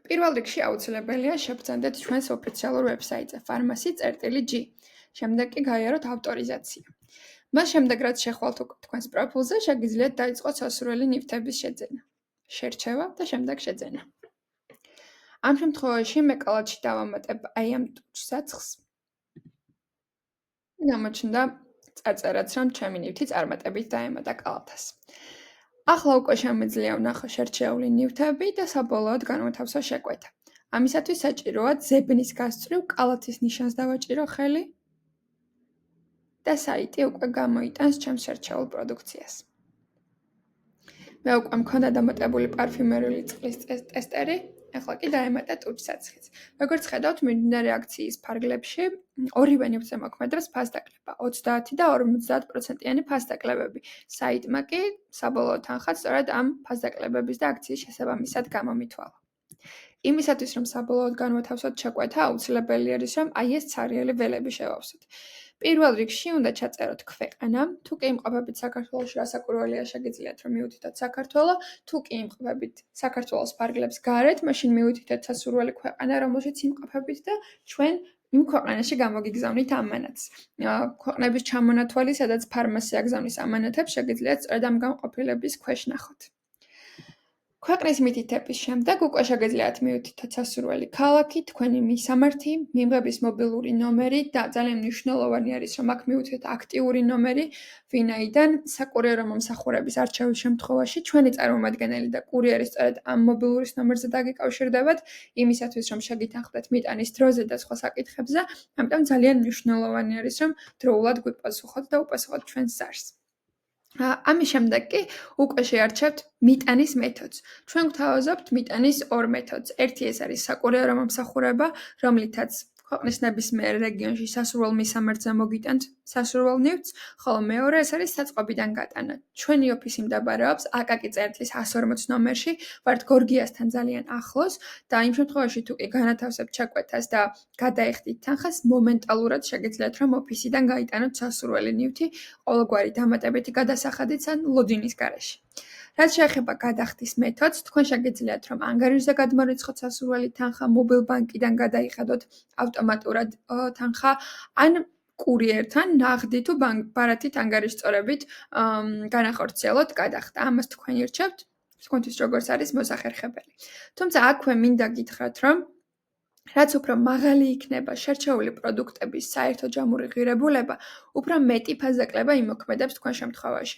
პირველ რიგში აუცილებელია შევბრძანდეთ ჩვენს ოფიციალურ ვებსაიტზე pharmacy.g. შემდეგ კი გაიაროთ ავტორიზაცია. მას შემდეგ, რაც შეხვალთ თქვენს პროფილზე, შეგიძლიათ დაიწყოთ სასურველი ნივთების შეძენა, შერჩევა და შემდეგ შეძენა. ამ შემთხვევაში მე კალათში დავამატებ აი ამ ტუჩსაცხს. გამოჩნდა წარწერაც, რომ ჩემი ნივთი წარმატებით დაემატა კალათას. ახლა უკვე შემიძლია ვნახო შერჩეული ნივთები და საბოლოოდ განვათავსო შეკვეთა. ამისათვის საჭიროა ზებნის გასწვრივ კალათის ნიშანს დავაჭირო ხელი და საიტი უკვე გამოიტანს ჩემს შერჩეულ პროდუქციას. მე უკვე მქონდა დამატებული პარფიუმერული წყლის ტესტერი, ახლა კი დაემატა ტუჩსაცხიც. როგორც ხედავთ, მიმდინარე აქციის ფარგლებში ორივე ნივთზე მოქმედებს ფასდაკლება, 30 და 50%-იანი ფასდაკლებები. საიტმა კი საბოლოო თანხა სწორედ ამ ფასდაკლებების და აქციის შესაბამისად გამომითვალა. იმისათვის, რომ საბოლოოდ განვათავსოთ შეკვეთა, აუცილებელი არის, რომ აი ეს ცარიელი ველები შევავსოთ. პირველ რიგში უნდა ჩაწეროთ ქვეყანა, თუ კი იმყოფებით საქართველოში, რასაკვირველია შეგიძლიათ, რომ მივუთითოთ საქართველო, თუ კი იმყოფებით საქართველოს ფარგლებს გარეთ, მაშინ მივუთითოთ სასურველი ქვეყანა, რომელშიც იმყოფებით და ჩვენ იმ ქვეყანაში გამოგიგზავნით ამანატს. ქვეყნების ჩამონათვალი, სადაც ფარმასი აგზავნის ამანათებს, შეგიძლიათ სწორედ ამ განყოფილების ქვეშ ნახოთ. ქვეყნის მითითების შემდეგ უკვე შეგიძლიათ მივუთითოთ სასურველი ქალაქი, თქვენი მისამართი, მიმღების მობილური ნომერი და ძალიან მნიშვნელოვანი არის, რომ აქ მივუთითოთ აქტიური ნომერი, ვინაიდან საკურიერო მომსახურების არჩევის შემთხვევაში ჩვენი წარმომადგენელი და კურიერი სწორედ ამ მობილურის ნომერზე დაგიკავშირდებათ, იმისათვის, რომ შეგითანხმდეთ მიტანის დროზე და სხვა საკითხებზე, ამიტომ ძალიან მნიშვნელოვანი არის, რომ დროულად გვიპასუხოთ და უპასუხოთ ჩვენს ზარს. ამის შემდეგ კი უკვე შეარჩევთ მიტანის მეთოდს. ჩვენ გვთავაზობთ მიტანის ორ მეთოდს. ერთი ეს არის საკურიერო მომსახურება, რომლითაც ქვეყნის ნებისმიერ რეგიონში სასურველ მისამართზე მოგიტანთ სასურველ ნივთს, ხოლო მეორე ეს არის საწყობიდან გატანა. ჩვენი ოფისი მდებარეობს აკაკი-140 ნომერში, ვართ გორგიასთან ძალიან ახლოს და იმ შემთხვევაში თუ კი განათავსებთ შეკვეთას და გადაეხდით თანხას, მომენტალურად შეგიძლიათ, რომ ოფისიდან გაიტანოთ სასურველი ნივთი ყოველგვარი დამატებითი გადასახადით ან ლოდინის გარეშე. რაც შეეხება გადახდის მეთოდს, თქვენ შეგიძლიათ, რომ ანგარიშზე გადმორიცხოთ სასურველი თანხა, მობილ ბანკიდან გადაიხადოთ ავტომატურად თანხა, ან კურიერთან ნაღდი თუ ბარათით ანგარიშწორებით განახორციელოთ გადახდა. ამას თქვენ ირჩევთ, თქვენთვის როგორც არის მოსახერხებელი. თუმცა აქვე მინდა გითხრათ, რომ რაც უფრო მაღალი იქნება შერჩეული პროდუქტების საერთო ჯამური ღირებულება, უფრო მეტი ფასდაკლება იმოქმედებს თქვენ შემთხვევაში.